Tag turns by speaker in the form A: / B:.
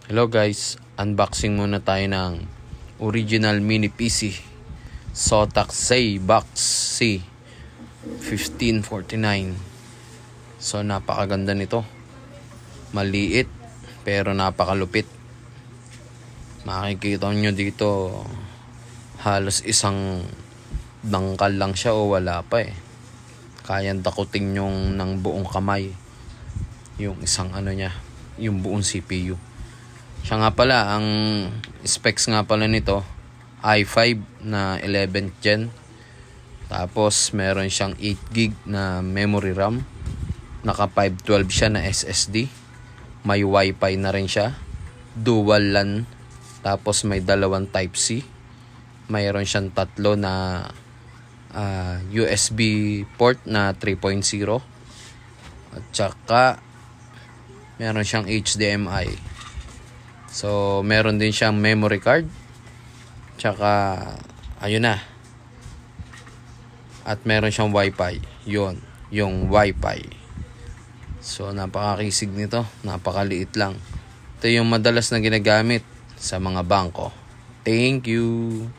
A: Hello guys, unboxing muna tayo ng original mini PC Zotac Box C 1549. So napakaganda nito, maliit pero napakalupit. Makikita nyo dito halos isang dangkal lang siya o wala pa kayang dakutin yung ng buong kamay yung isang niya, yung buong CPU. Siya nga pala, ang specs nga pala nito i5 na 11th gen. Tapos meron siyang 8GB na memory RAM. Naka 512 siya na SSD. May wifi na rin siya. Dual LAN. Tapos may dalawang type C. Mayroon siyang tatlo na USB port na 3.0. At saka meron siyang HDMI. So, meron din siyang memory card. Tsaka, ayun na. At meron siyang wifi. Yun, yung wifi. So, napakakisig nito. Napakaliit lang. Ito yung madalas na ginagamit sa mga bangko. Thank you.